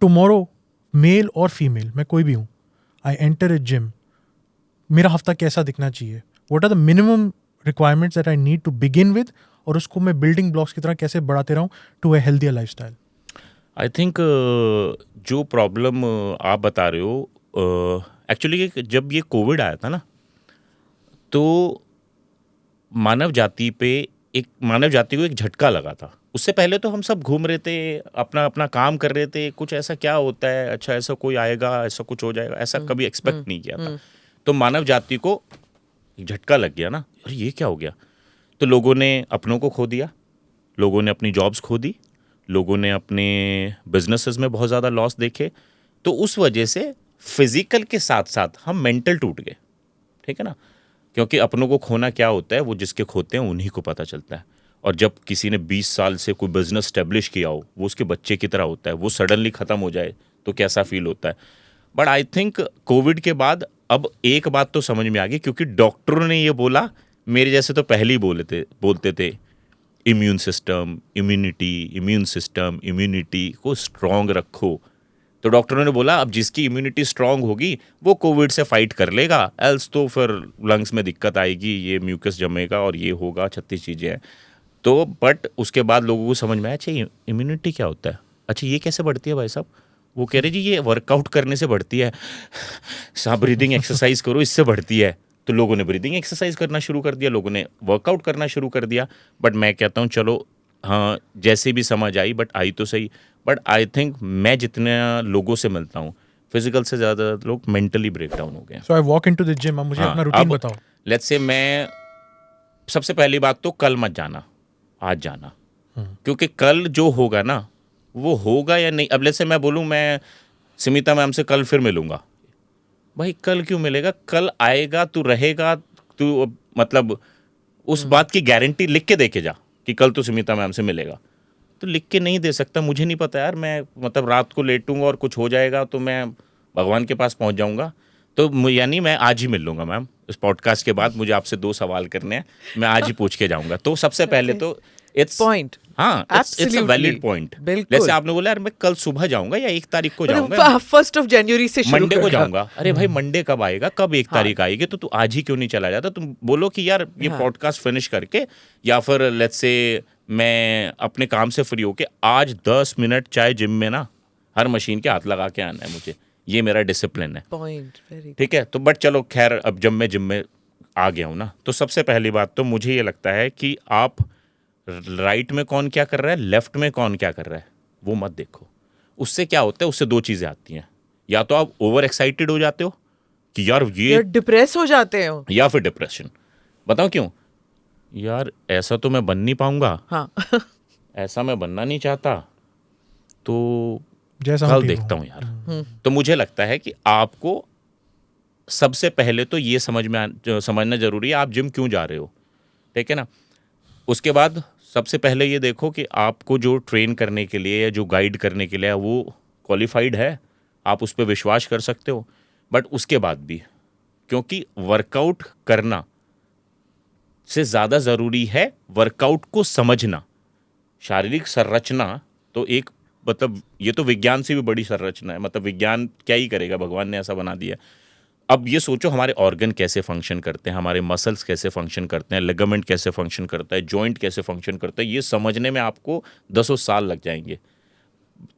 Tomorrow, mail और female, मैं कोई भी हूँ, आई एंटर ए जिम, मेरा हफ्ता कैसा दिखना चाहिए? What are the minimum requirements that I need to begin with, और उसको मैं बिल्डिंग ब्लॉक्स की तरह कैसे बढ़ाते रहूँ to a healthier lifestyle? I think जो प्रॉब्लम आप बता रहे हो, एक्चुअली जब ये कोविड आया था ना, तो मानव जाति को एक झटका लगा था। उससे पहले तो हम सब घूम रहे थे, अपना अपना काम कर रहे थे, कुछ ऐसा क्या होता है, अच्छा ऐसा कोई आएगा, ऐसा कुछ हो जाएगा, ऐसा कभी एक्सपेक्ट नहीं किया था। तो मानव जाति को एक झटका लग गया ना, अरे ये क्या हो गया। तो लोगों ने अपनों को खो दिया, लोगों ने अपनी जॉब्स खो दी, लोगों ने अपने बिजनेसेस में बहुत ज़्यादा लॉस देखे। तो उस वजह से फिजिकल के साथ साथ हम मेंटल टूट गए, ठीक है ना। क्योंकि अपनों को खोना क्या होता है, वो जिसके खोते हैं उन्हीं को पता चलता है। और जब किसी ने 20 साल से कोई बिजनेस स्टेब्लिश किया हो, वो उसके बच्चे की तरह होता है, वो सडनली ख़त्म हो जाए तो कैसा फील होता है। बट आई थिंक कोविड के बाद अब एक बात तो समझ में आ गई, क्योंकि डॉक्टरों ने ये बोला, मेरे जैसे तो पहले ही बोलते थे इम्यून सिस्टम इम्यूनिटी को स्ट्रॉन्ग रखो। तो डॉक्टरों ने बोला अब जिसकी इम्यूनिटी स्ट्रांग होगी वो कोविड से फाइट कर लेगा, एल्स तो फिर लंग्स में दिक्कत आएगी, ये म्यूकस जमेगा और ये होगा, 36 चीज़ें हैं। तो बट उसके बाद लोगों को समझ में आया, अच्छा इम्यूनिटी क्या होता है, अच्छा ये कैसे बढ़ती है भाई साहब। वो कह रहे जी ये वर्कआउट करने से बढ़ती है, सांप ब्रीदिंग एक्सरसाइज करो इससे बढ़ती है। तो लोगों ने ब्रीदिंग एक्सरसाइज करना शुरू कर दिया, लोगों ने वर्कआउट करना शुरू कर दिया। बट मैं कहता हूँ चलो हाँ जैसे भी समझ आई, बट आई तो सही। बट आई थिंक मैं जितने लोगों से मिलता हूँ, फिजिकल से ज़्यादा लोग मेंटली ब्रेक डाउन हो गए। So I walk into the gym, अब मुझे अपना रूटीन बताओ। लेट्स से मैं सबसे पहली बात तो कल मत जाना, आज जाना। क्योंकि कल जो होगा ना वो होगा या नहीं। अब लेट्स से मैं बोलूँ मैं स्मिता मैम से कल फिर मिलूंगा, भाई कल क्यों मिलेगा, कल आएगा, तू रहेगा, तू मतलब उस बात की गारंटी लिख के दे के जा कि कल तो स्मिता मैम से मिलेगा। तो लिख के नहीं दे सकता, मुझे नहीं पता यार, मैं मतलब रात को लेटूंगा और कुछ हो जाएगा तो मैं भगवान के पास पहुंच जाऊंगा। तो यानी मैं आज ही मिल लूंगा मैम, इस पॉडकास्ट के बाद मुझे आपसे 2 सवाल करने हैं, मैं आज ही पूछ के जाऊंगा। तो सबसे पहले तो इट्स पॉइंट, हाँ इट्स अ वैलिड पॉइंट। जैसे आपने बोला यार मैं कल सुबह जाऊंगा या 1 तारीख को जाऊंगा, 1 जनवरी से मंडे को जाऊंगा। अरे भाई मंडे कब आएगा, कब 1 तारीख आएगी, तो तू आज ही क्यों नहीं चला जाता। तुम बोलो कि यार ये पॉडकास्ट फिनिश करके, या फिर लेट्स से मैं अपने काम से फ्री होके आज 10 मिनट चाहे जिम में ना हर मशीन के हाथ लगा के आना है मुझे, ये मेरा डिसिप्लिन है। ठीक है। तो बट चलो खैर, अब जब मैं जिम में आ गया हूँ ना, तो सबसे पहली बात तो मुझे ये लगता है कि आप राइट में कौन क्या कर रहा है, लेफ्ट में कौन क्या कर रहा है, वो मत देखो। उससे क्या होता है, उससे 2 चीज़ें आती हैं, या तो आप ओवर एक्साइटेड हो जाते हो कि यार ये डिप्रेस हो जाते हो, या फिर डिप्रेशन। बताओ क्यों, यार ऐसा तो मैं बन नहीं पाऊंगा, हाँ ऐसा मैं बनना नहीं चाहता, तो जैसा कल देखता हूँ यार। तो मुझे लगता है कि आपको सबसे पहले तो ये समझना जरूरी है आप जिम क्यों जा रहे हो, ठीक है ना। उसके बाद सबसे पहले ये देखो कि आपको जो ट्रेन करने के लिए या जो गाइड करने के लिए है वो क्वालिफाइड है, आप उस पर विश्वास कर सकते हो। बट उसके बाद भी, क्योंकि वर्कआउट करना से ज़्यादा ज़रूरी है वर्कआउट को समझना। शारीरिक संरचना तो एक मतलब ये तो विज्ञान से भी बड़ी संरचना है, मतलब विज्ञान क्या ही करेगा, भगवान ने ऐसा बना दिया। अब ये सोचो हमारे ऑर्गन कैसे फंक्शन करते हैं, हमारे मसल्स कैसे फंक्शन करते हैं, लिगामेंट कैसे फंक्शन करता है, जॉइंट कैसे फंक्शन करता है, ये समझने में आपको 10 साल लग जाएंगे।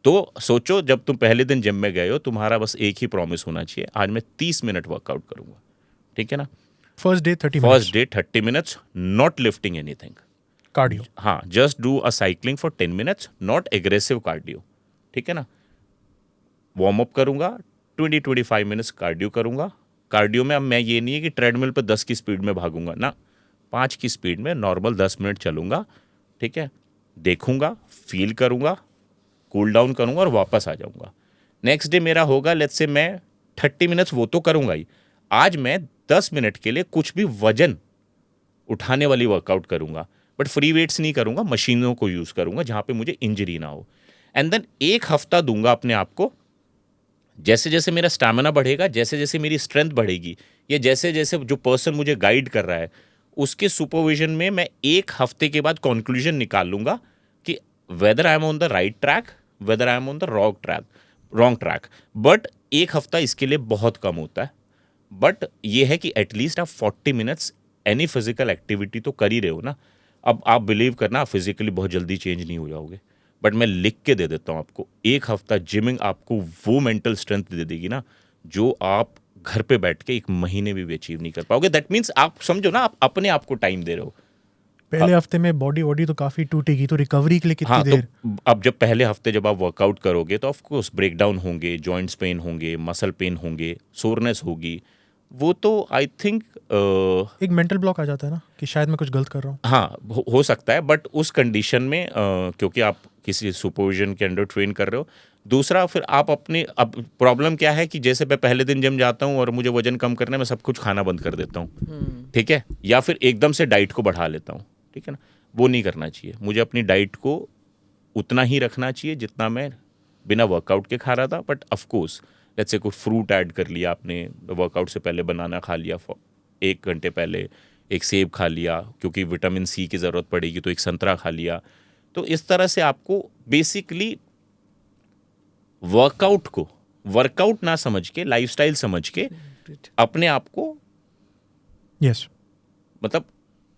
तो सोचो जब तुम पहले दिन जिम में गए हो, तुम्हारा बस एक ही प्रॉमिस होना चाहिए, आज मैं 30 मिनट वर्कआउट करूंगा, ठीक है ना। First day 30 minutes, not lifting anything, cardio, हाँ just do a cycling for 10 minutes, not aggressive cardio, ठीक है ना। वार्म अप करूंगा, 20-25 मिनट्स कार्डियो करूंगा। कार्डियो में अब मैं ये नहीं है कि ट्रेडमिल पर 10 की स्पीड में भागूंगा ना, 5 की स्पीड में नॉर्मल 10 मिनट चलूंगा, ठीक है। देखूंगा, फील करूंगा, कूल डाउन करूंगा और वापस आ जाऊंगा। नेक्स्ट डे मेरा होगा लेट्स से मैं 30 मिनट्स वो तो करूंगा ही, आज मैं 10 मिनट के लिए कुछ भी वजन उठाने वाली वर्कआउट करूंगा, बट फ्री वेट्स नहीं करूंगा, मशीनों को यूज़ करूंगा जहाँ पे मुझे इंजरी ना हो। एंड देन 1 हफ्ता दूंगा अपने आप को, जैसे जैसे मेरा स्टैमिना बढ़ेगा, जैसे जैसे मेरी स्ट्रेंथ बढ़ेगी, या जैसे जैसे जो पर्सन मुझे गाइड कर रहा है उसके सुपरविजन में मैं 1 हफ्ते के बाद कंक्लूजन निकाल लूंगा कि whether I am on the right track, whether I am on the wrong wrong track. But एक हफ्ता इसके लिए बहुत कम होता है। बट ये है कि एटलीस्ट आप 40 मिनट्स एनी फिजिकल एक्टिविटी तो कर ही रहे हो ना। अब आप बिलीव करना, आप फिजिकली बहुत जल्दी चेंज नहीं हो जाओगे, बट मैं लिख के दे देता हूँ आपको, एक हफ्ता जिमिंग आपको वो मेंटल स्ट्रेंथ दे देगी ना जो आप घर पे बैठ के एक महीने में भी अचीव नहीं कर पाओगे। दैट मीन्स आप समझो ना, आप अपने आप को टाइम दे रहे हो। पहले हफ्ते में बॉडी वॉडी तो काफी टूटेगी, तो रिकवरी के लिए कितनी हाँ, देर? तो अब जब पहले हफ्ते जब आप वर्कआउट करोगे तो ऑफ कोर्स ब्रेक डाउन होंगे, जॉइंट्स पेन होंगे, मसल पेन होंगे, सोरनेस होगी। वो तो आई थिंक एक मेंटल ब्लॉक आ जाता है ना कि शायद मैं कुछ गलत कर रहा हूँ। हाँ, हो सकता है, बट उस कंडीशन में क्योंकि आप किसी सुपरविजन के अंडर ट्रेन कर रहे हो। दूसरा, फिर आप अपने, अब प्रॉब्लम क्या है कि जैसे मैं पहले दिन जिम जाता हूँ और मुझे वजन कम करना है, मैं सब कुछ खाना बंद कर देता हूँ, ठीक है, या फिर एकदम से डाइट को बढ़ा लेता हूँ, ठीक है ना। वो नहीं करना चाहिए। मुझे अपनी डाइट को उतना ही रखना चाहिए जितना मैं बिना वर्कआउट के खा रहा था। But of course let's say कुछ फ्रूट ऐड कर लिया आपने वर्कआउट से पहले, बनाना खा लिया 1 घंटे पहले, एक सेब खा लिया क्योंकि विटामिन सी की ज़रूरत पड़ेगी, तो एक संतरा खा लिया। तो इस तरह से आपको बेसिकली वर्कआउट को वर्कआउट ना समझ के, लाइफस्टाइल समझ के अपने आप को यस मतलब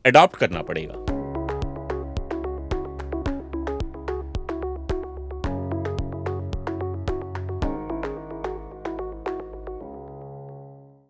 अडॉप्ट करना पड़ेगा।